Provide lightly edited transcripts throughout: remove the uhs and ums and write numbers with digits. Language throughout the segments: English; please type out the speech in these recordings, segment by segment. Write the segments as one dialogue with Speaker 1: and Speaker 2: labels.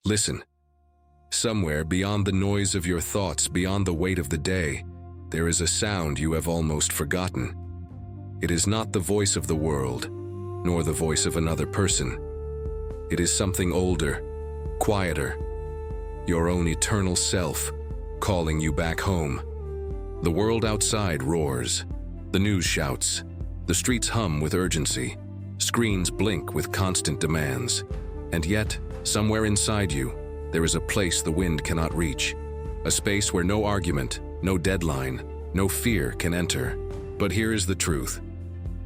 Speaker 1: Listen. Somewhere beyond the noise of your thoughts, beyond the weight of the day, there is a sound you have almost forgotten. It is not the voice of the world, nor the voice of another person. It is something older, quieter, your own eternal self, calling you back home. The world outside roars. The news shouts. The streets hum with urgency. Screens blink with constant demands. And yet, somewhere inside you, there is a place the wind cannot reach. A space where no argument, no deadline, no fear can enter. But here is the truth.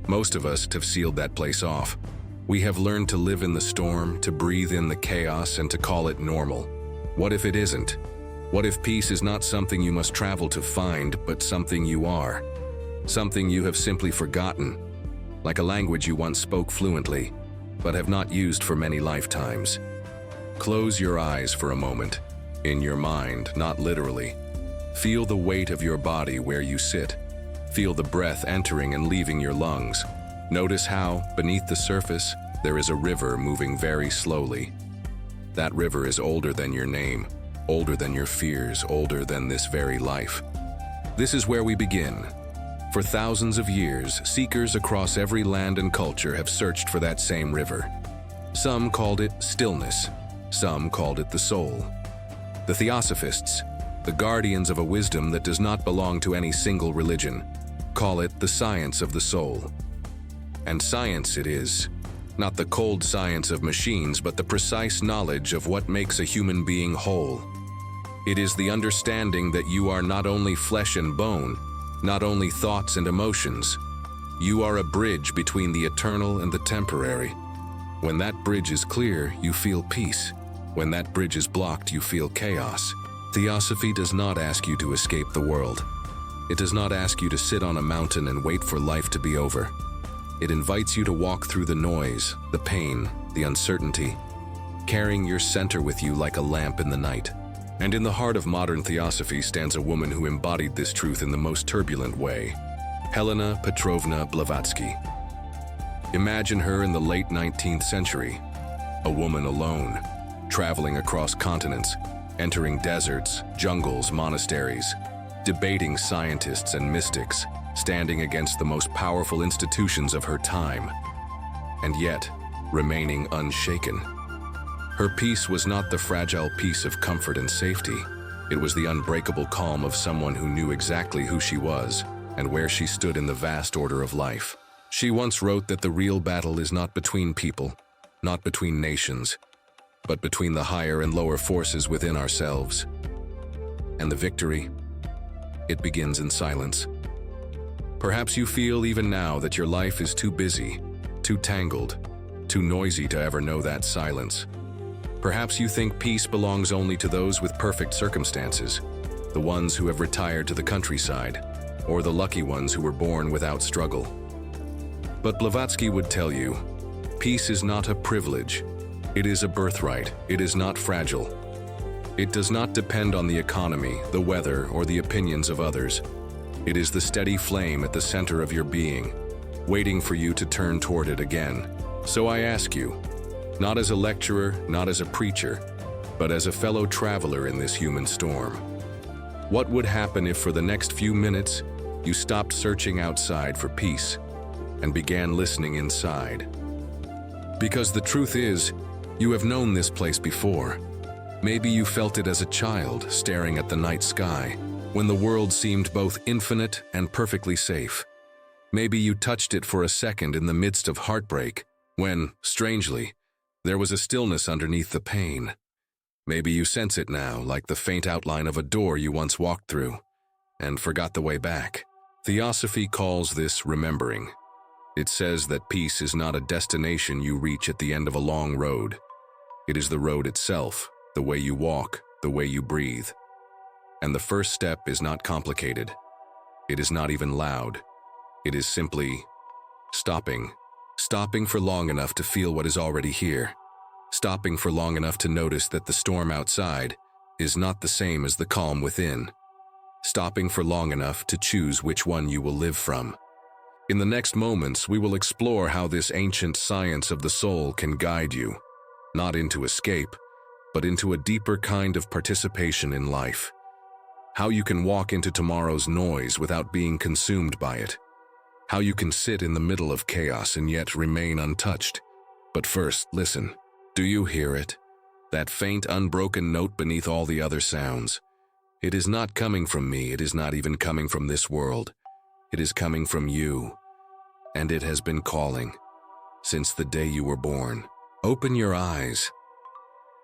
Speaker 1: Most of us have sealed that place off. We have learned to live in the storm, to breathe in the chaos, and to call it normal. What if it isn't? What if peace is not something you must travel to find, but something you are? Something you have simply forgotten, like a language you once spoke fluently, but have not used for many lifetimes. Close your eyes for a moment, in your mind, not literally. Feel the weight of your body where you sit. Feel the breath entering and leaving your lungs. Notice how, beneath the surface, there is a river moving very slowly. That river is older than your name, older than your fears, older than this very life. This is where we begin. For thousands of years, seekers across every land and culture have searched for that same river. Some called it stillness, some called it the soul. The Theosophists, the guardians of a wisdom that does not belong to any single religion, call it the science of the soul. And science it is, not the cold science of machines, but the precise knowledge of what makes a human being whole. It is the understanding that you are not only flesh and bone, not only thoughts and emotions. You are a bridge between the eternal and the temporary. When that bridge is clear, you feel peace. When that bridge is blocked, you feel chaos. Theosophy does not ask you to escape the world. It does not ask you to sit on a mountain and wait for life to be over. It invites you to walk through the noise, the pain, the uncertainty, carrying your center with you like a lamp in the night. And in the heart of modern theosophy stands a woman who embodied this truth in the most turbulent way, Helena Petrovna Blavatsky. Imagine her in the late 19th century, a woman alone, traveling across continents, entering deserts, jungles, monasteries, debating scientists and mystics, standing against the most powerful institutions of her time, and yet remaining unshaken. Her peace was not the fragile peace of comfort and safety. It was the unbreakable calm of someone who knew exactly who she was and where she stood in the vast order of life. She once wrote that the real battle is not between people, not between nations, but between the higher and lower forces within ourselves. And the victory, it begins in silence. Perhaps you feel even now that your life is too busy, too tangled, too noisy to ever know that silence. Perhaps you think peace belongs only to those with perfect circumstances, the ones who have retired to the countryside, or the lucky ones who were born without struggle. But Blavatsky would tell you, peace is not a privilege. It is a birthright. It is not fragile. It does not depend on the economy, the weather, or the opinions of others. It is the steady flame at the center of your being, waiting for you to turn toward it again. So I ask you, not as a lecturer, not as a preacher, but as a fellow traveler in this human storm, what would happen if for the next few minutes you stopped searching outside for peace and began listening inside? Because the truth is, you have known this place before. Maybe you felt it as a child staring at the night sky, when the world seemed both infinite and perfectly safe. Maybe you touched it for a second in the midst of heartbreak, when, strangely, there was a stillness underneath the pain. Maybe you sense it now, like the faint outline of a door you once walked through, and forgot the way back. Theosophy calls this remembering. It says that peace is not a destination you reach at the end of a long road. It is the road itself, the way you walk, the way you breathe. And the first step is not complicated. It is not even loud. It is simply stopping. Stopping for long enough to feel what is already here. Stopping for long enough to notice that the storm outside is not the same as the calm within. Stopping for long enough to choose which one you will live from. In the next moments, we will explore how this ancient science of the soul can guide you, not into escape, but into a deeper kind of participation in life. How you can walk into tomorrow's noise without being consumed by it. How you can sit in the middle of chaos and yet remain untouched. But first, listen. Do you hear it? That faint, unbroken note beneath all the other sounds. It is not coming from me, it is not even coming from this world. It is coming from you. And it has been calling since the day you were born. Open your eyes.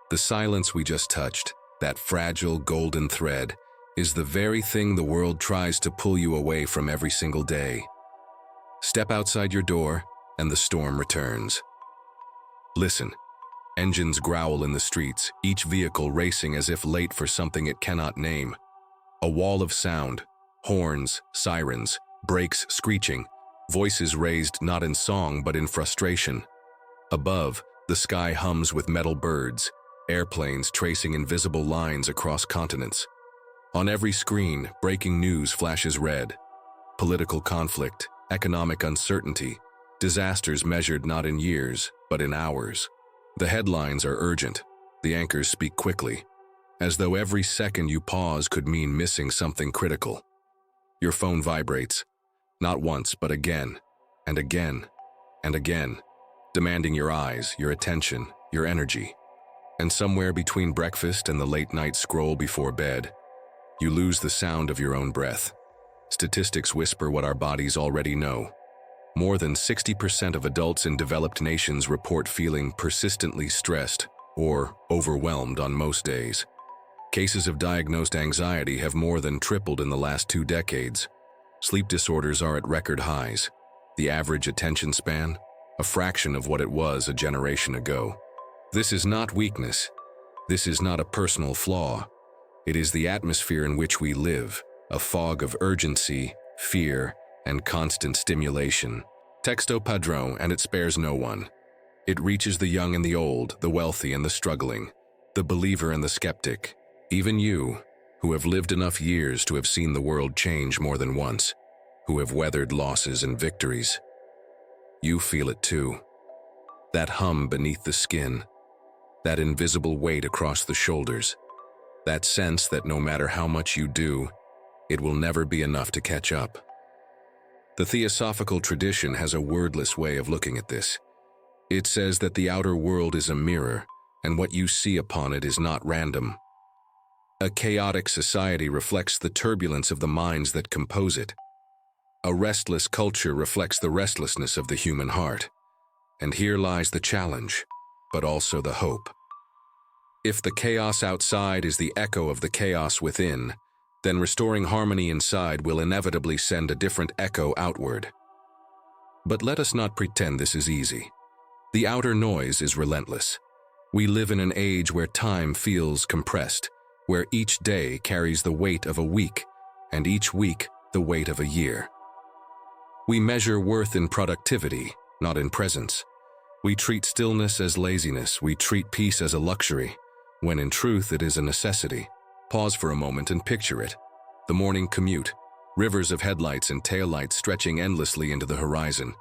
Speaker 1: The silence we just touched, that fragile golden thread, is the very thing the world tries to pull you away from every single day. Step outside your door, and the storm returns. Listen. Engines growl in the streets, each vehicle racing as if late for something it cannot name. A wall of sound, horns, sirens, brakes screeching, voices raised not in song but in frustration. Above, the sky hums with metal birds, airplanes tracing invisible lines across continents. On every screen, breaking news flashes red. Political conflict, economic uncertainty, disasters measured not in years, but in hours. The headlines are urgent. The anchors speak quickly, as though every second you pause could mean missing something critical. Your phone vibrates, not once, but again, and again, and again, demanding your eyes, your attention, your energy. And somewhere between breakfast and the late-night scroll before bed, you lose the sound of your own breath. Statistics whisper what our bodies already know. More than 60% of adults in developed nations report feeling persistently stressed or overwhelmed on most days. Cases of diagnosed anxiety have more than tripled in the last 2 decades. Sleep disorders are at record highs. The average attention span, a fraction of what it was a generation ago. This is not weakness. This is not a personal flaw. It is the atmosphere in which we live, a fog of urgency, fear, and constant stimulation. Texto padrón, and it spares no one. It reaches the young and the old, the wealthy and the struggling, the believer and the skeptic. Even you, who have lived enough years to have seen the world change more than once, who have weathered losses and victories. You feel it too. That hum beneath the skin, that invisible weight across the shoulders, that sense that no matter how much you do, it will never be enough to catch up. The Theosophical tradition has a wordless way of looking at this. It says that the outer world is a mirror, and what you see upon it is not random. A chaotic society reflects the turbulence of the minds that compose it. A restless culture reflects the restlessness of the human heart. And here lies the challenge, but also the hope. If the chaos outside is the echo of the chaos within, then restoring harmony inside will inevitably send a different echo outward. But let us not pretend this is easy. The outer noise is relentless. We live in an age where time feels compressed, where each day carries the weight of a week, and each week the weight of a year. We measure worth in productivity, not in presence. We treat stillness as laziness, we treat peace as a luxury, when in truth it is a necessity. Pause for a moment and picture it. The morning commute, rivers of headlights and taillights stretching endlessly into the horizon.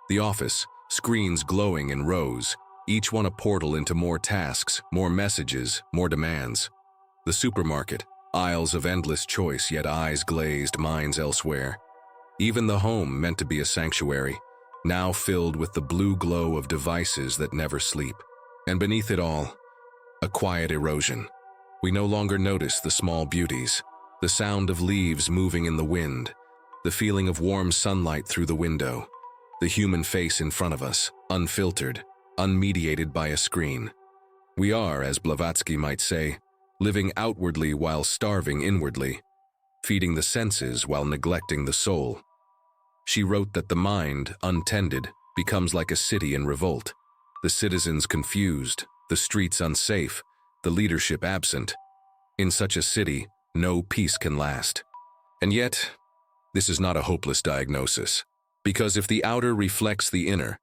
Speaker 1: The office, screens glowing in rows, each one a portal into more tasks, more messages, more demands. The supermarket, aisles of endless choice, yet eyes glazed, minds elsewhere. Even the home, meant to be a sanctuary, now filled with the blue glow of devices that never sleep. And beneath it all, a quiet erosion. We no longer notice the small beauties, the sound of leaves moving in the wind, the feeling of warm sunlight through the window, the human face in front of us, unfiltered, unmediated by a screen. We are, as Blavatsky might say, living outwardly while starving inwardly, feeding the senses while neglecting the soul. She wrote that the mind, untended, becomes like a city in revolt, the citizens confused, the streets unsafe, the leadership absent. In such a city, no peace can last. And yet, this is not a hopeless diagnosis, because if the outer reflects the inner,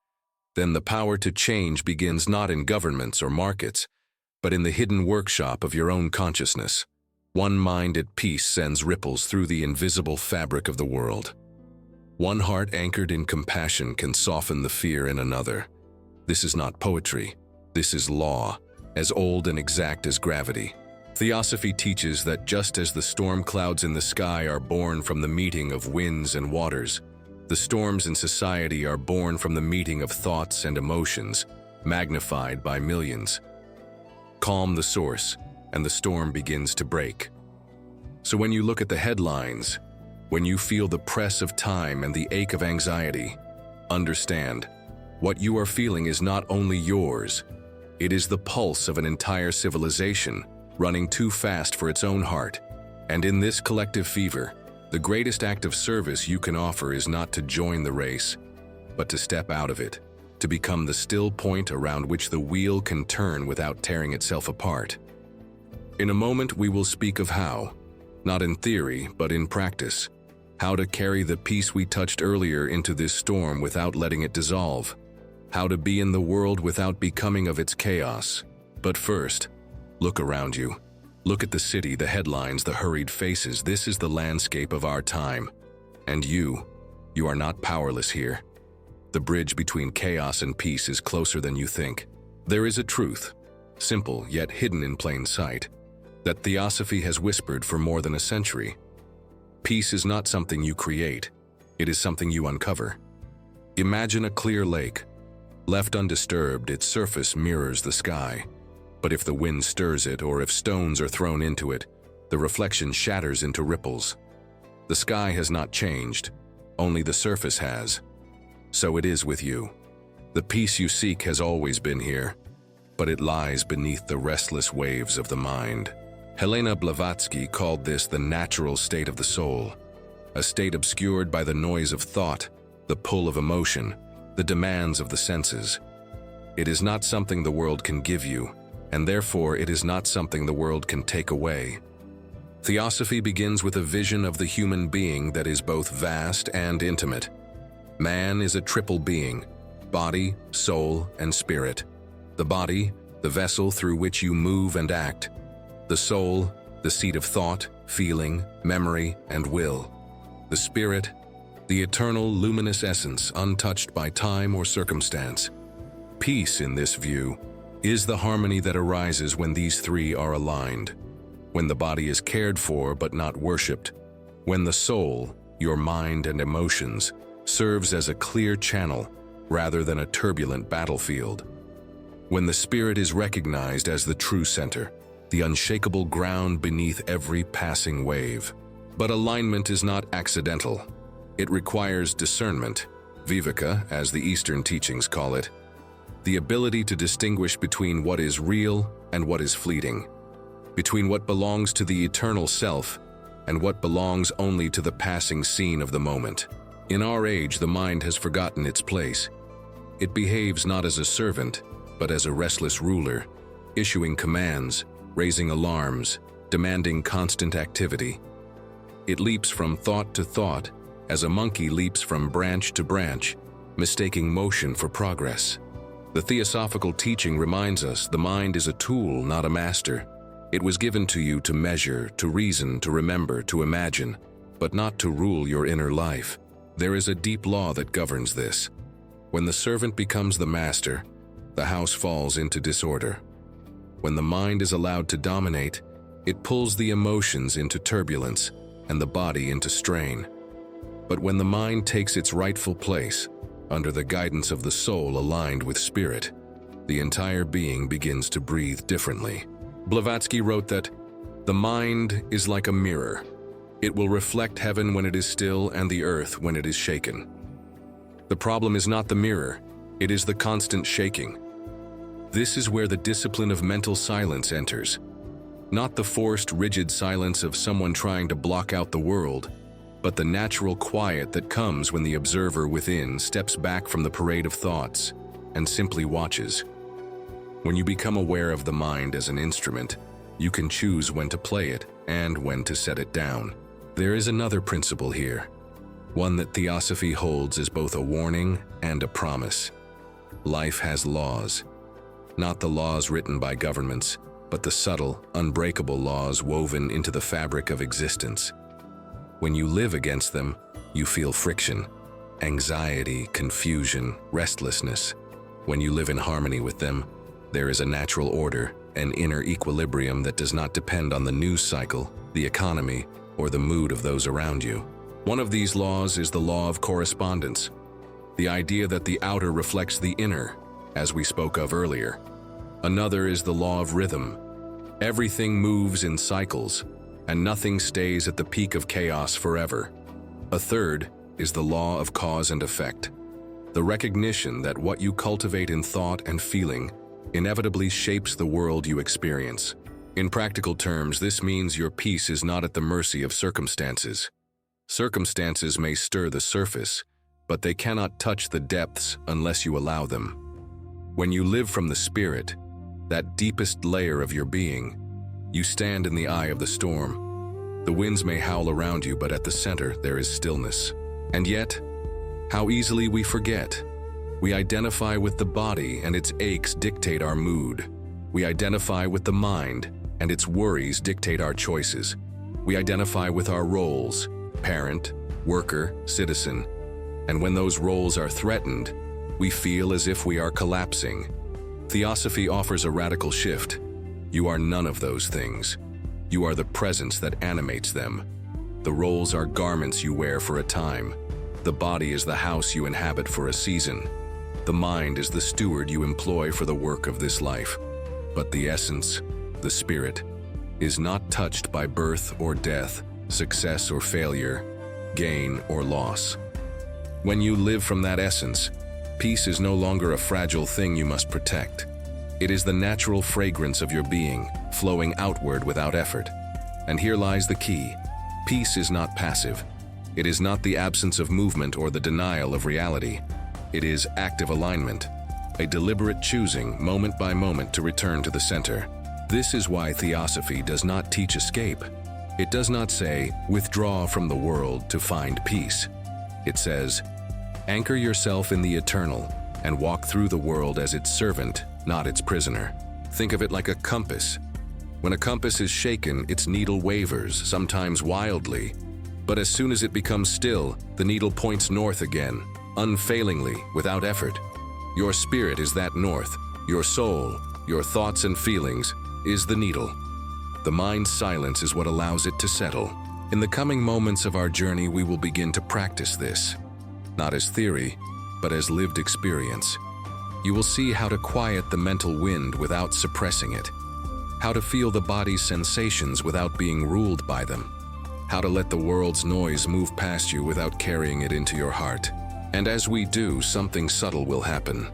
Speaker 1: then the power to change begins not in governments or markets, but in the hidden workshop of your own consciousness. One mind at peace sends ripples through the invisible fabric of the world. One heart anchored in compassion can soften the fear in another. This is not poetry, this is law. as old and exact as gravity. Theosophy teaches that just as the storm clouds in the sky are born from the meeting of winds and waters, the storms in society are born from the meeting of thoughts and emotions, magnified by millions. Calm the source, and the storm begins to break. So when you look at the headlines, when you feel the press of time and the ache of anxiety, understand, what you are feeling is not only yours, it is the pulse of an entire civilization, running too fast for its own heart. And in this collective fever, the greatest act of service you can offer is not to join the race, but to step out of it, to become the still point around which the wheel can turn without tearing itself apart. In a moment we will speak of how, not in theory but in practice, how to carry the peace we touched earlier into this storm without letting it dissolve, how to be in the world without becoming of its chaos. But first, look around you. Look at the city, the headlines, the hurried faces. This is the landscape of our time. And you are not powerless here. The bridge between chaos and peace is closer than you think. There is a truth, simple yet hidden in plain sight, that Theosophy has whispered for more than a century. Peace is not something you create, it is something you uncover. Imagine a clear lake. Left undisturbed, its surface mirrors the sky. But if the wind stirs it, or if stones are thrown into it, the reflection shatters into ripples. The sky has not changed, only the surface has. So it is with you. The peace you seek has always been here, but it lies beneath the restless waves of the mind. Helena Blavatsky called this the natural state of the soul, a state obscured by the noise of thought, the pull of emotion, the demands of the senses. It is not something the world can give you, and therefore it is not something the world can take away. Theosophy begins with a vision of the human being that is both vast and intimate. Man is a triple being, body, soul, and spirit. The body, the vessel through which you move and act. The soul, the seat of thought, feeling, memory, and will. The spirit, the eternal luminous essence untouched by time or circumstance. Peace, in this view, is the harmony that arises when these three are aligned. When the body is cared for but not worshipped. When the soul, your mind and emotions, serves as a clear channel rather than a turbulent battlefield. When the spirit is recognized as the true center, the unshakable ground beneath every passing wave. But alignment is not accidental. It requires discernment, viveka, as the Eastern teachings call it, the ability to distinguish between what is real and what is fleeting, between what belongs to the eternal self and what belongs only to the passing scene of the moment. In our age, the mind has forgotten its place. It behaves not as a servant, but as a restless ruler, issuing commands, raising alarms, demanding constant activity. It leaps from thought to thought, as a monkey leaps from branch to branch, mistaking motion for progress. The theosophical teaching reminds us the mind is a tool, not a master. It was given to you to measure, to reason, to remember, to imagine, but not to rule your inner life. There is a deep law that governs this. When the servant becomes the master, the house falls into disorder. When the mind is allowed to dominate, it pulls the emotions into turbulence and the body into strain. But when the mind takes its rightful place, under the guidance of the soul aligned with spirit, the entire being begins to breathe differently. Blavatsky wrote that, "The mind is like a mirror. It will reflect heaven when it is still and the earth when it is shaken." The problem is not the mirror, it is the constant shaking. This is where the discipline of mental silence enters. Not the forced, rigid silence of someone trying to block out the world, but the natural quiet that comes when the observer within steps back from the parade of thoughts and simply watches. When you become aware of the mind as an instrument, you can choose when to play it and when to set it down. There is another principle here, one that Theosophy holds as both a warning and a promise. Life has laws. Not the laws written by governments, but the subtle, unbreakable laws woven into the fabric of existence. When you live against them, you feel friction, anxiety, confusion, restlessness. When you live in harmony with them, there is a natural order, an inner equilibrium that does not depend on the news cycle, the economy, or the mood of those around you. One of these laws is the law of correspondence, the idea that the outer reflects the inner, as we spoke of earlier. Another is the law of rhythm. Everything moves in cycles, and nothing stays at the peak of chaos forever. A third is the law of cause and effect, the recognition that what you cultivate in thought and feeling inevitably shapes the world you experience. In practical terms, this means your peace is not at the mercy of circumstances. Circumstances may stir the surface, but they cannot touch the depths unless you allow them. When you live from the spirit, that deepest layer of your being, you stand in the eye of the storm. The winds may howl around you, but at the center there is stillness. And yet, how easily we forget. We identify with the body, and its aches dictate our mood. We identify with the mind, and its worries dictate our choices. We identify with our roles, parent, worker, citizen. And when those roles are threatened, we feel as if we are collapsing. Theosophy offers a radical shift. You are none of those things. You are the presence that animates them. The roles are garments you wear for a time. The body is the house you inhabit for a season. The mind is the steward you employ for the work of this life. But the essence, the spirit, is not touched by birth or death, success or failure, gain or loss. When you live from that essence, peace is no longer a fragile thing you must protect. It is the natural fragrance of your being, flowing outward without effort. And here lies the key. Peace is not passive. It is not the absence of movement or the denial of reality. It is active alignment, a deliberate choosing, moment by moment, to return to the center. This is why Theosophy does not teach escape. It does not say, withdraw from the world to find peace. It says, anchor yourself in the eternal and walk through the world as its servant, not its prisoner. Think of it like a compass. When a compass is shaken, its needle wavers, sometimes wildly. But as soon as it becomes still, the needle points north again, unfailingly, without effort. Your spirit is that north. Your soul, your thoughts and feelings, is the needle. The mind's silence is what allows it to settle. In the coming moments of our journey, we will begin to practice this, not as theory, but as lived experience. You will see how to quiet the mental wind without suppressing it, how to feel the body's sensations without being ruled by them, how to let the world's noise move past you without carrying it into your heart. And as we do, something subtle will happen.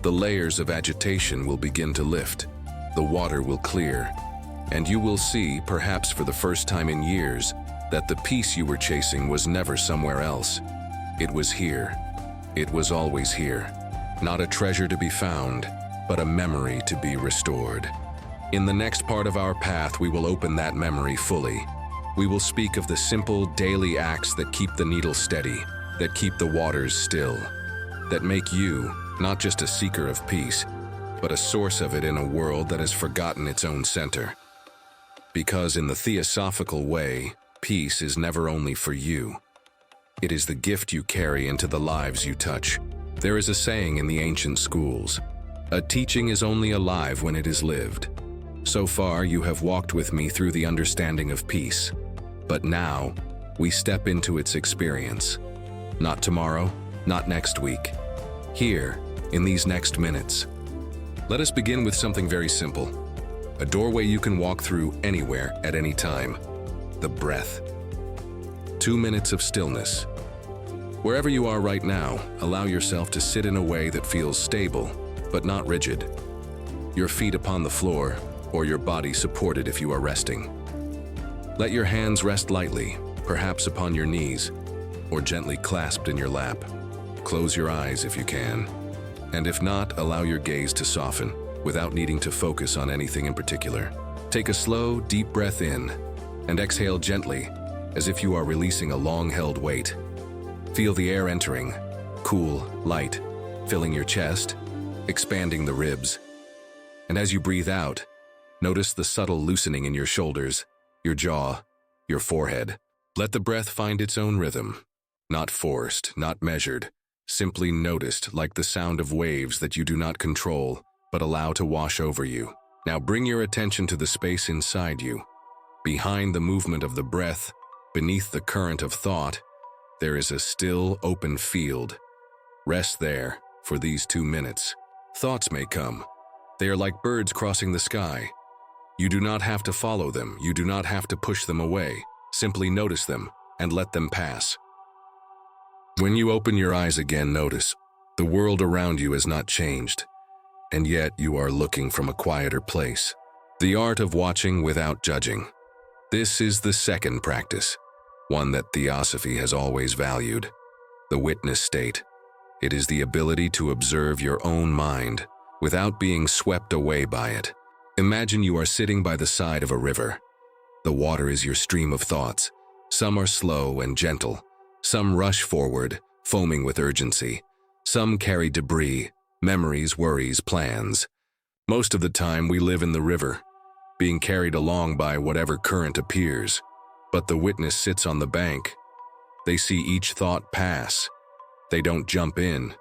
Speaker 1: The layers of agitation will begin to lift, the water will clear, and you will see, perhaps for the first time in years, that the peace you were chasing was never somewhere else. It was here. It was always here. Not a treasure to be found, but a memory to be restored. In the next part of our path, we will open that memory fully. We will speak of the simple, daily acts that keep the needle steady, that keep the waters still, that make you not just a seeker of peace, but a source of it in a world that has forgotten its own center. Because in the theosophical way, peace is never only for you. It is the gift you carry into the lives you touch. There is a saying in the ancient schools, a teaching is only alive when it is lived. So far, you have walked with me through the understanding of peace. But now, we step into its experience. Not tomorrow, not next week. Here, in these next minutes. Let us begin with something very simple. A doorway you can walk through anywhere at any time. The breath. 2 minutes of stillness. Wherever you are right now, allow yourself to sit in a way that feels stable, but not rigid. Your feet upon the floor, or your body supported if you are resting. Let your hands rest lightly, perhaps upon your knees, or gently clasped in your lap. Close your eyes if you can. And if not, allow your gaze to soften, without needing to focus on anything in particular. Take a slow, deep breath in, and exhale gently, as if you are releasing a long-held weight. Feel the air entering, cool, light, filling your chest, expanding the ribs. And as you breathe out, notice the subtle loosening in your shoulders, your jaw, your forehead. Let the breath find its own rhythm, not forced, not measured, simply noticed, like the sound of waves that you do not control, but allow to wash over you. Now bring your attention to the space inside you. Behind the movement of the breath, beneath the current of thought, there is a still, open field. Rest there for these 2 minutes. Thoughts may come. They are like birds crossing the sky. You do not have to follow them. You do not have to push them away. Simply notice them and let them pass. When you open your eyes again, notice the world around you has not changed, and yet you are looking from a quieter place. The art of watching without judging. This is the second practice, one that Theosophy has always valued, the witness state. It is the ability to observe your own mind without being swept away by it. Imagine you are sitting by the side of a river. The water is your stream of thoughts. Some are slow and gentle. Some rush forward, foaming with urgency. Some carry debris, memories, worries, plans. Most of the time we live in the river, being carried along by whatever current appears. But the witness sits on the bank. They see each thought pass. They don't jump in.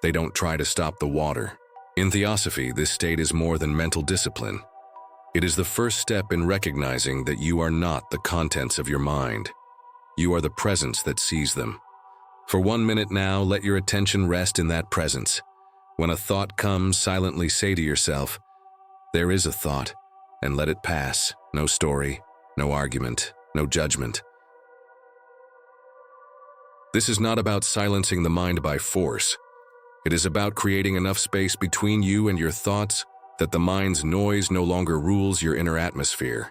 Speaker 1: They don't try to stop the water. In Theosophy, this state is more than mental discipline. It is the first step in recognizing that you are not the contents of your mind. You are the presence that sees them. For 1 minute now, let your attention rest in that presence. When a thought comes, silently say to yourself, "There is a thought," and let it pass. No story, no argument, no judgment. This is not about silencing the mind by force. It is about creating enough space between you and your thoughts that the mind's noise no longer rules your inner atmosphere.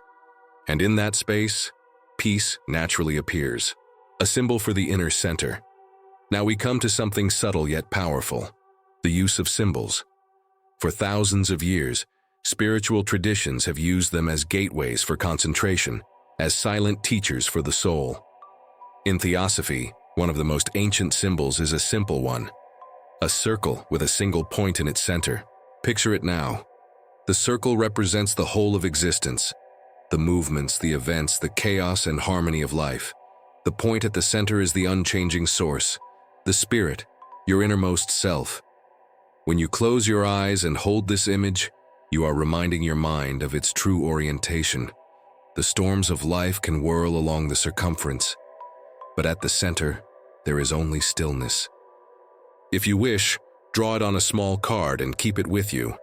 Speaker 1: And in that space, peace naturally appears, a symbol for the inner center. Now we come to something subtle yet powerful, the use of symbols. For thousands of years, spiritual traditions have used them as gateways for concentration, as silent teachers for the soul. In Theosophy, one of the most ancient symbols is a simple one, a circle with a single point in its center. Picture it now. The circle represents the whole of existence, the movements, the events, the chaos and harmony of life. The point at the center is the unchanging source, the spirit, your innermost self. When you close your eyes and hold this image, you are reminding your mind of its true orientation. The storms of life can whirl along the circumference, but at the center, there is only stillness. If you wish, draw it on a small card and keep it with you.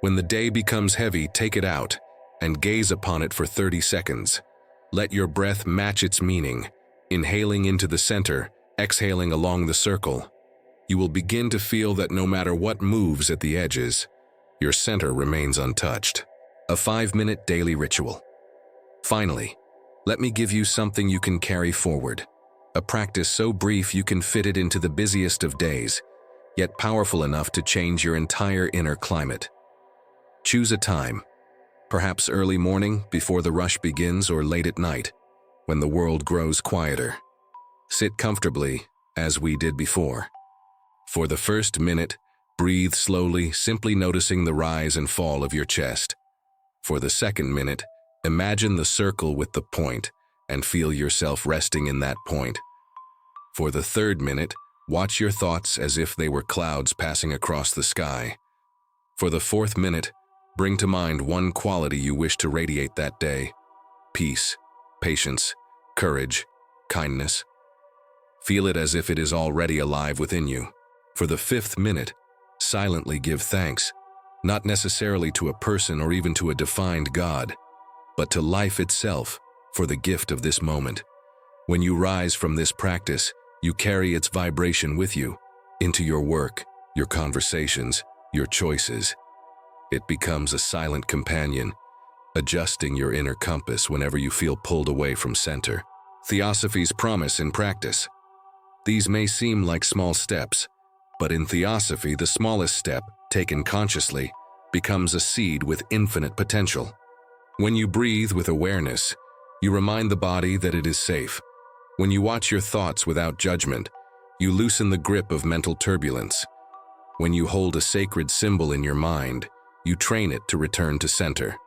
Speaker 1: When the day becomes heavy, take it out and gaze upon it for 30 seconds. Let your breath match its meaning, inhaling into the center, exhaling along the circle. You will begin to feel that no matter what moves at the edges, your center remains untouched. A 5-minute daily ritual. Finally, let me give you something you can carry forward. A practice so brief you can fit it into the busiest of days, yet powerful enough to change your entire inner climate. Choose a time, perhaps early morning before the rush begins, or late at night when the world grows quieter. Sit comfortably, as we did before. For the first minute, breathe slowly, simply noticing the rise and fall of your chest. For the second minute, imagine the circle with the point and feel yourself resting in that point. For the third minute, watch your thoughts as if they were clouds passing across the sky. For the fourth minute, bring to mind one quality you wish to radiate that day: peace, patience, courage, kindness. Feel it as if it is already alive within you. For the fifth minute, silently give thanks, not necessarily to a person or even to a defined God, but to life itself for the gift of this moment. When you rise from this practice, you carry its vibration with you into your work, your conversations, your choices. It becomes a silent companion, adjusting your inner compass whenever you feel pulled away from center. Theosophy's promise in practice. These may seem like small steps, but in Theosophy, the smallest step, taken consciously, becomes a seed with infinite potential. When you breathe with awareness, you remind the body that it is safe. When you watch your thoughts without judgment, you loosen the grip of mental turbulence. When you hold a sacred symbol in your mind, you train it to return to center.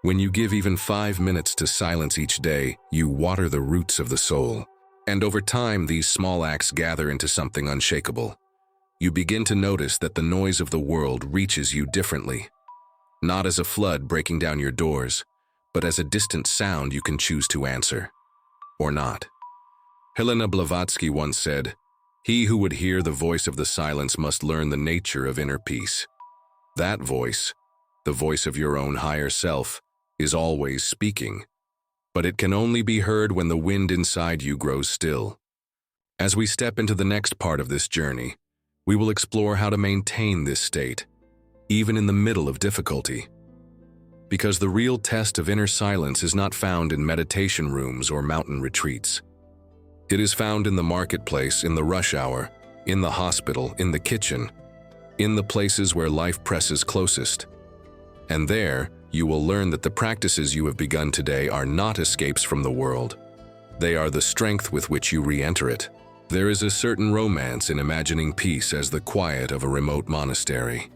Speaker 1: When you give even 5 minutes to silence each day, you water the roots of the soul. And over time, these small acts gather into something unshakable. You begin to notice that the noise of the world reaches you differently. not as a flood breaking down your doors, but as a distant sound you can choose to answer, or not. Helena Blavatsky once said, "He who would hear the voice of the silence must learn the nature of inner peace." That voice, the voice of your own higher self, is always speaking, but it can only be heard when the wind inside you grows still. As we step into the next part of this journey, we will explore how to maintain this state, even in the middle of difficulty. Because the real test of inner silence is not found in meditation rooms or mountain retreats. It is found in the marketplace, in the rush hour, in the hospital, in the kitchen, in the places where life presses closest. And there, you will learn that the practices you have begun today are not escapes from the world. They are the strength with which you re-enter it. There is a certain romance in imagining peace as the quiet of a remote monastery,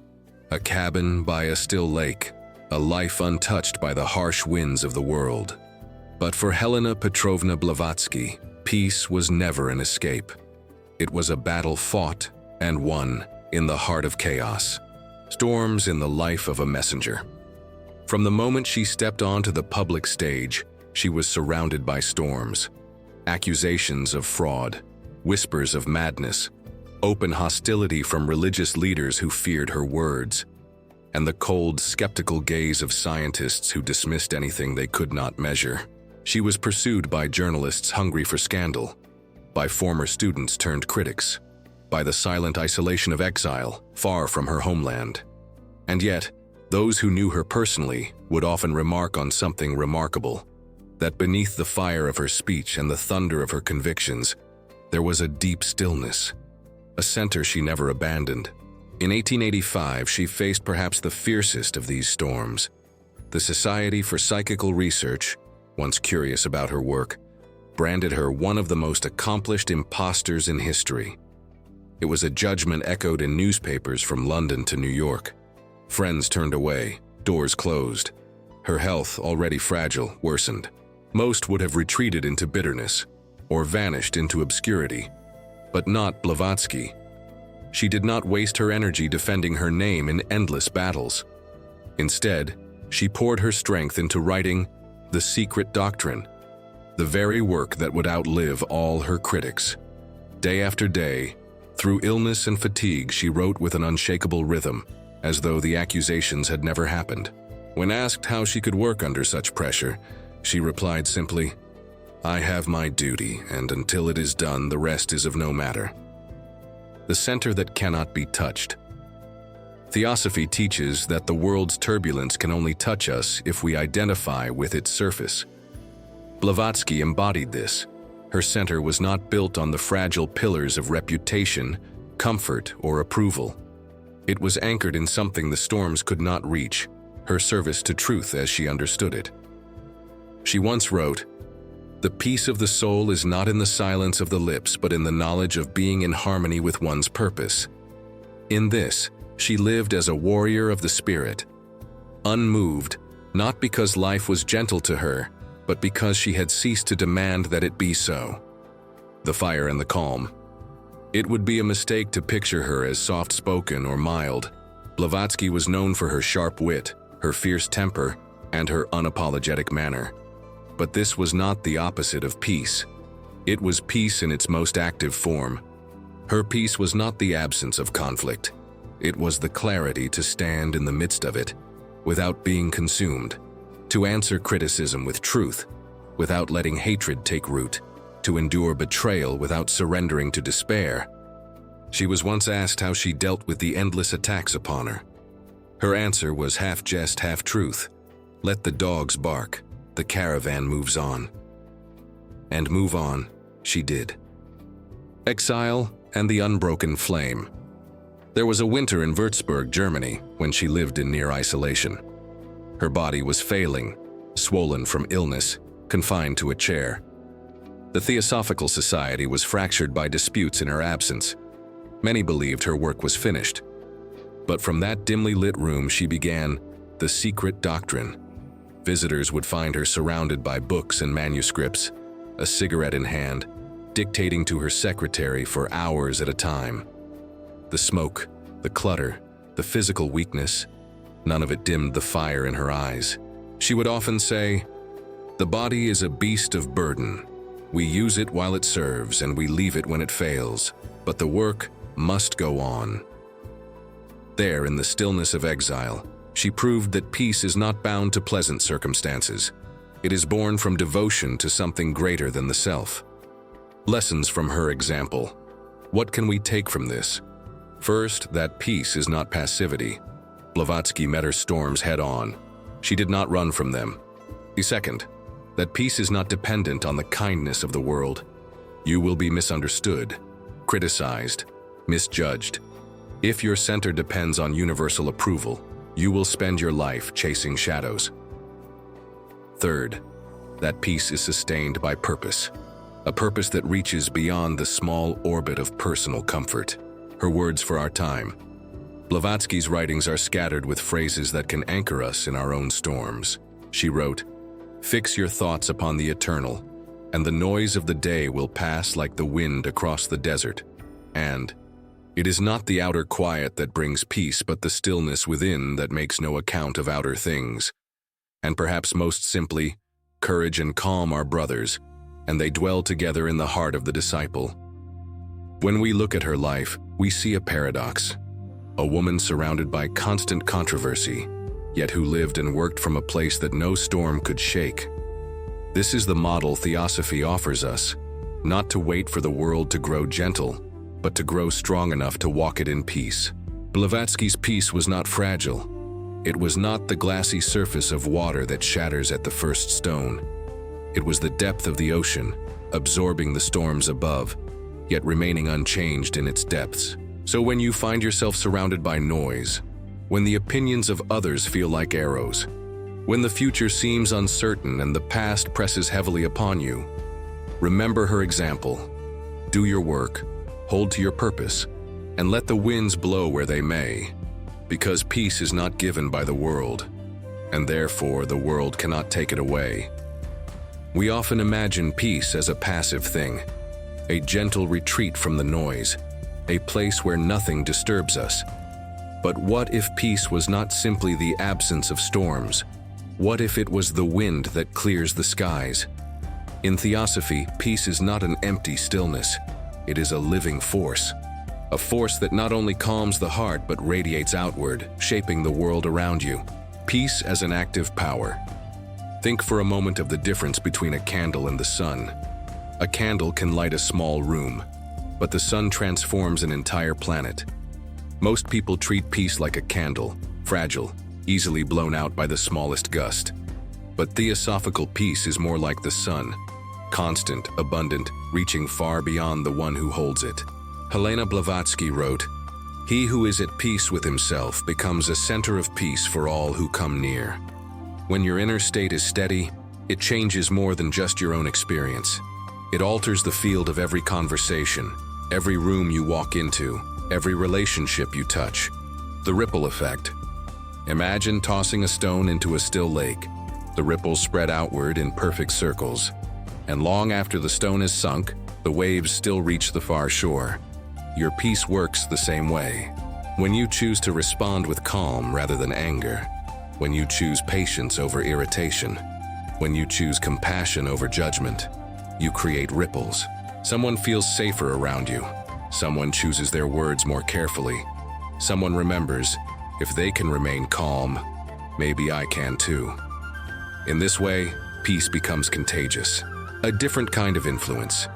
Speaker 1: a cabin by a still lake, a life untouched by the harsh winds of the world. But for Helena Petrovna Blavatsky, peace was never an escape. It was a battle fought and won in the heart of chaos, storms in the life of a messenger. From the moment she stepped onto the public stage, she was surrounded by storms, accusations of fraud, whispers of madness, open hostility from religious leaders who feared her words, and the cold, skeptical gaze of scientists who dismissed anything they could not measure. She was pursued by journalists hungry for scandal, by former students turned critics, by the silent isolation of exile, far from her homeland. And yet, those who knew her personally would often remark on something remarkable, that beneath the fire of her speech and the thunder of her convictions, there was a deep stillness, a center she never abandoned. In 1885, she faced perhaps the fiercest of these storms. The Society for Psychical Research, once curious about her work, branded her one of the most accomplished imposters in history. It was a judgment echoed in newspapers from London to New York. Friends turned away, doors closed. Her health, already fragile, worsened. Most would have retreated into bitterness, or vanished into obscurity, but not Blavatsky. She did not waste her energy defending her name in endless battles. Instead, she poured her strength into writing The Secret Doctrine, the very work that would outlive all her critics. Day after day, through illness and fatigue, she wrote with an unshakable rhythm, as though the accusations had never happened. When asked how she could work under such pressure, she replied simply, "I have my duty, and until it is done, the rest is of no matter." The center that cannot be touched. Theosophy teaches that the world's turbulence can only touch us if we identify with its surface. Blavatsky embodied this. Her center was not built on the fragile pillars of reputation, comfort, or approval. It was anchored in something the storms could not reach, her service to truth as she understood it. She once wrote, "The peace of the soul is not in the silence of the lips, but in the knowledge of being in harmony with one's purpose." In this, she lived as a warrior of the spirit, unmoved, not because life was gentle to her, but because she had ceased to demand that it be so. The fire and the calm. It would be a mistake to picture her as soft-spoken or mild. Blavatsky was known for her sharp wit, her fierce temper, and her unapologetic manner. But this was not the opposite of peace. It was peace in its most active form. Her peace was not the absence of conflict. It was the clarity to stand in the midst of it, without being consumed, to answer criticism with truth, without letting hatred take root, to endure betrayal without surrendering to despair. She was once asked how she dealt with the endless attacks upon her. Her answer was half jest, half truth. "Let the dogs bark. The caravan moves on." And move on, she did. Exile and the unbroken flame. There was a winter in Würzburg, Germany, when she lived in near isolation. Her body was failing, swollen from illness, confined to a chair. The Theosophical Society was fractured by disputes in her absence. Many believed her work was finished. But from that dimly lit room she began The Secret Doctrine. Visitors would find her surrounded by books and manuscripts, a cigarette in hand, dictating to her secretary for hours at a time. The smoke, the clutter, the physical weakness, None of it dimmed the fire in her eyes. She would often say, "The body is a beast of burden. We use it while it serves, and we leave it when it fails. But the work must go on." There, in the stillness of exile, she proved that peace is not bound to pleasant circumstances. It is born from devotion to something greater than the self. Lessons from her example. What can we take from this? First, that peace is not passivity. Blavatsky met her storms head-on. She did not run from them. The second, that peace is not dependent on the kindness of the world. You will be misunderstood, criticized, misjudged. If your center depends on universal approval, you will spend your life chasing shadows. Third, that peace is sustained by purpose, a purpose that reaches beyond the small orbit of personal comfort. Her words for our time. Blavatsky's writings are scattered with phrases that can anchor us in our own storms. She wrote, "Fix your thoughts upon the eternal, and the noise of the day will pass like the wind across the desert." And, "It is not the outer quiet that brings peace, but the stillness within that makes no account of outer things." And perhaps most simply, courage and calm are brothers, and they dwell together in the heart of the disciple. When we look at her life, we see a paradox. A woman surrounded by constant controversy, yet who lived and worked from a place that no storm could shake. This is the model Theosophy offers us, not to wait for the world to grow gentle, but to grow strong enough to walk it in peace. Blavatsky's peace was not fragile. It was not the glassy surface of water that shatters at the first stone. It was the depth of the ocean, absorbing the storms above, yet remaining unchanged in its depths. So when you find yourself surrounded by noise, when the opinions of others feel like arrows, when the future seems uncertain and the past presses heavily upon you, remember her example. Do your work, hold to your purpose, and let the winds blow where they may, because peace is not given by the world, and therefore the world cannot take it away. We often imagine peace as a passive thing, a gentle retreat from the noise, a place where nothing disturbs us. But what if peace was not simply the absence of storms? What if it was the wind that clears the skies? In Theosophy, peace is not an empty stillness. It is a living force. A force that not only calms the heart but radiates outward, shaping the world around you. Peace as an active power. Think for a moment of the difference between a candle and the sun. A candle can light a small room, but the sun transforms an entire planet. Most people treat peace like a candle, fragile, easily blown out by the smallest gust. But theosophical peace is more like the sun, constant, abundant, reaching far beyond the one who holds it. Helena Blavatsky wrote, "He who is at peace with himself becomes a center of peace for all who come near." When your inner state is steady, it changes more than just your own experience. It alters the field of every conversation, every room you walk into, every relationship you touch. The ripple effect. Imagine tossing a stone into a still lake. The ripples spread outward in perfect circles, and long after the stone is sunk, the waves still reach the far shore. Your peace works the same way. When you choose to respond with calm rather than anger, when you choose patience over irritation, when you choose compassion over judgment, you create ripples. Someone feels safer around you. Someone chooses their words more carefully. Someone remembers, if they can remain calm, maybe I can too. In this way, peace becomes contagious. A different kind of influence.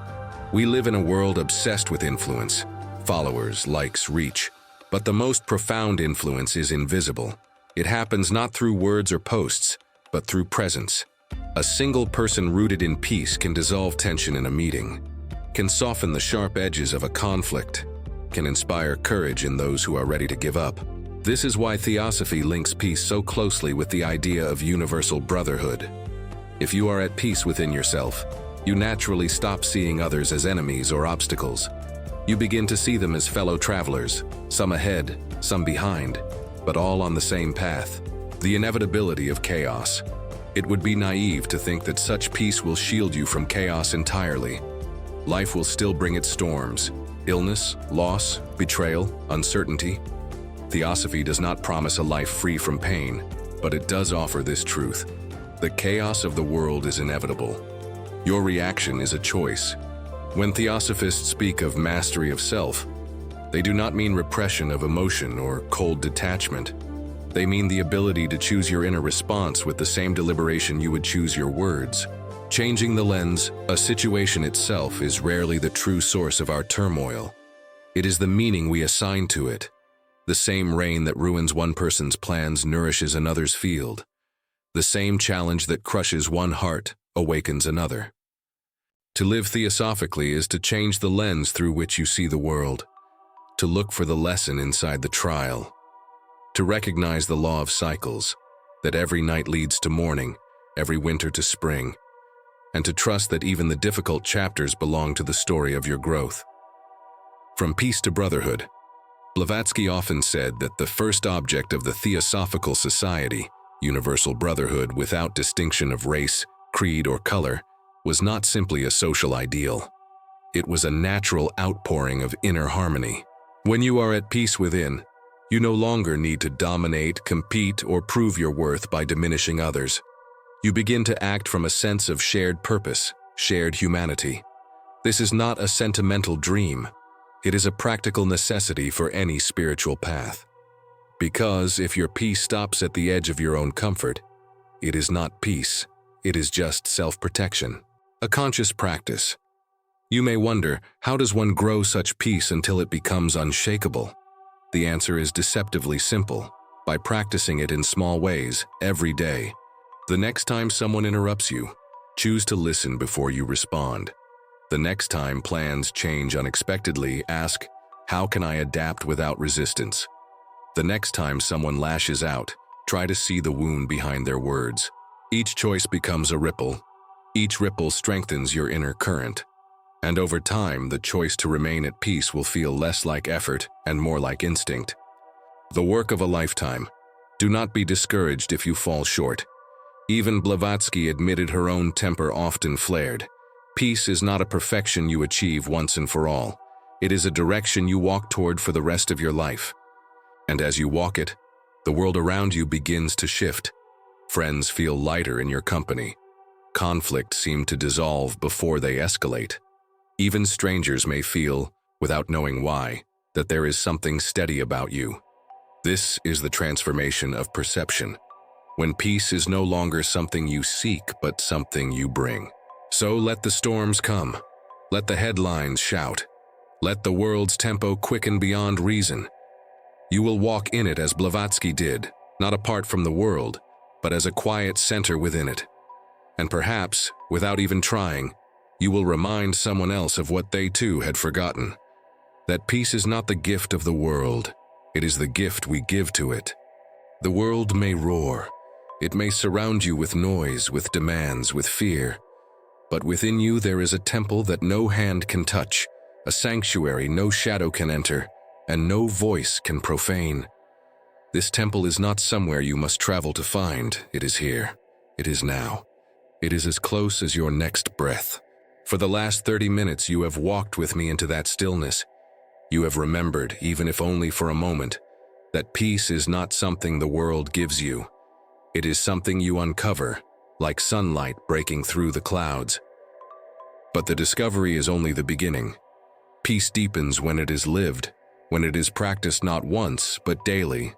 Speaker 1: We live in a world obsessed with influence, followers, likes, reach. But the most profound influence is invisible. It happens not through words or posts, but through presence. A single person rooted in peace can dissolve tension in a meeting, can soften the sharp edges of a conflict, can inspire courage in those who are ready to give up. This is why Theosophy links peace so closely with the idea of universal brotherhood. If you are at peace within yourself, you naturally stop seeing others as enemies or obstacles. You begin to see them as fellow travelers, some ahead, some behind, but all on the same path. The inevitability of chaos. It would be naive to think that such peace will shield you from chaos entirely. Life will still bring its storms, illness, loss, betrayal, uncertainty. Theosophy does not promise a life free from pain, but it does offer this truth. The chaos of the world is inevitable. Your reaction is a choice. When Theosophists speak of mastery of self, they do not mean repression of emotion or cold detachment. They mean the ability to choose your inner response with the same deliberation you would choose your words. Changing the lens, a situation itself is rarely the true source of our turmoil. It is the meaning we assign to it. The same rain that ruins one person's plans nourishes another's field. The same challenge that crushes one heart awakens another. To live theosophically is to change the lens through which you see the world, to look for the lesson inside the trial, to recognize the law of cycles, that every night leads to morning, every winter to spring, and to trust that even the difficult chapters belong to the story of your growth. From peace to brotherhood, Blavatsky often said that the first object of the Theosophical Society, universal brotherhood without distinction of race, creed, or color, was not simply a social ideal. It was a natural outpouring of inner harmony. When you are at peace within, you no longer need to dominate, compete, or prove your worth by diminishing others. You begin to act from a sense of shared purpose, shared humanity. This is not a sentimental dream. It is a practical necessity for any spiritual path. Because if your peace stops at the edge of your own comfort, it is not peace, it is just self-protection. A conscious practice. You may wonder, how does one grow such peace until it becomes unshakable? The answer is deceptively simple, by practicing it in small ways, every day. The next time someone interrupts you, choose to listen before you respond. The next time plans change unexpectedly, ask, how can I adapt without resistance? The next time someone lashes out, try to see the wound behind their words. Each choice becomes a ripple. Each ripple strengthens your inner current. And over time, the choice to remain at peace will feel less like effort and more like instinct. The work of a lifetime. Do not be discouraged if you fall short. Even Blavatsky admitted her own temper often flared. Peace is not a perfection you achieve once and for all. It is a direction you walk toward for the rest of your life. And as you walk it, the world around you begins to shift. Friends feel lighter in your company. Conflict seems to dissolve before they escalate. Even strangers may feel, without knowing why, that there is something steady about you. This is the transformation of perception, when peace is no longer something you seek but something you bring. So let the storms come. Let the headlines shout. Let the world's tempo quicken beyond reason. You will walk in it as Blavatsky did, not apart from the world, but as a quiet center within it. And perhaps, without even trying, you will remind someone else of what they too had forgotten. That peace is not the gift of the world, it is the gift we give to it. The world may roar, it may surround you with noise, with demands, with fear, but within you there is a temple that no hand can touch, a sanctuary no shadow can enter, and no voice can profane. This temple is not somewhere you must travel to find, it is here, it is now. It is as close as your next breath. For the last 30 minutes you have walked with me into that stillness. You have remembered, even if only for a moment, that peace is not something the world gives you. It is something you uncover, like sunlight breaking through the clouds. But the discovery is only the beginning. Peace deepens when it is lived, when it is practiced not once, but daily,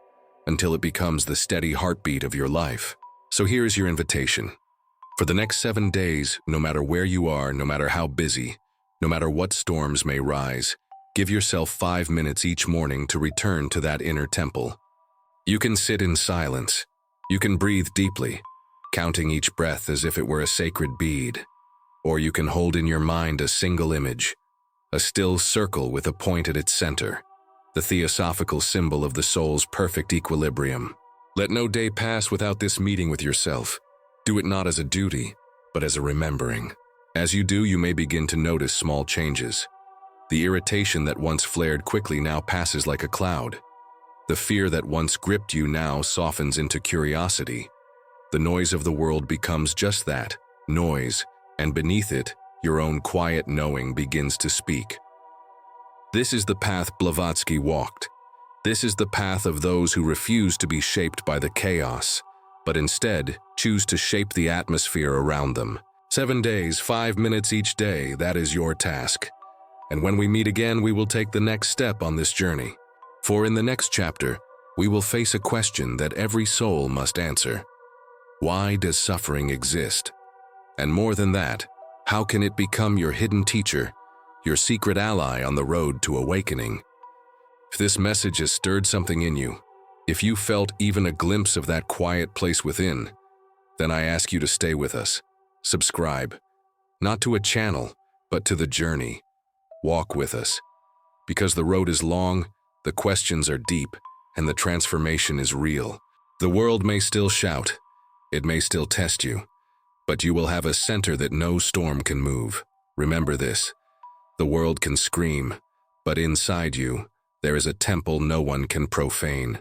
Speaker 1: until it becomes the steady heartbeat of your life. So here is your invitation. For the next 7 days, no matter where you are, no matter how busy, no matter what storms may rise, give yourself 5 minutes each morning to return to that inner temple. You can sit in silence. You can breathe deeply, counting each breath as if it were a sacred bead. Or you can hold in your mind a single image, a still circle with a point at its center, the theosophical symbol of the soul's perfect equilibrium. Let no day pass without this meeting with yourself. Do it not as a duty, but as a remembering. As you do, you may begin to notice small changes. The irritation that once flared quickly now passes like a cloud. The fear that once gripped you now softens into curiosity. The noise of the world becomes just that, noise, and beneath it, your own quiet knowing begins to speak. This is the path Blavatsky walked. This is the path of those who refuse to be shaped by the chaos, but instead choose to shape the atmosphere around them. 7 days, 5 minutes each day, that is your task. And when we meet again, we will take the next step on this journey. For in the next chapter, we will face a question that every soul must answer. Why does suffering exist? And more than that, how can it become your hidden teacher, your secret ally on the road to awakening? If this message has stirred something in you, if you felt even a glimpse of that quiet place within, then I ask you to stay with us. Subscribe, not to a channel, but to the journey. Walk with us. Because the road is long, the questions are deep, and the transformation is real. The world may still shout, it may still test you, but you will have a center that no storm can move. Remember this, the world can scream, but inside you, there is a temple no one can profane.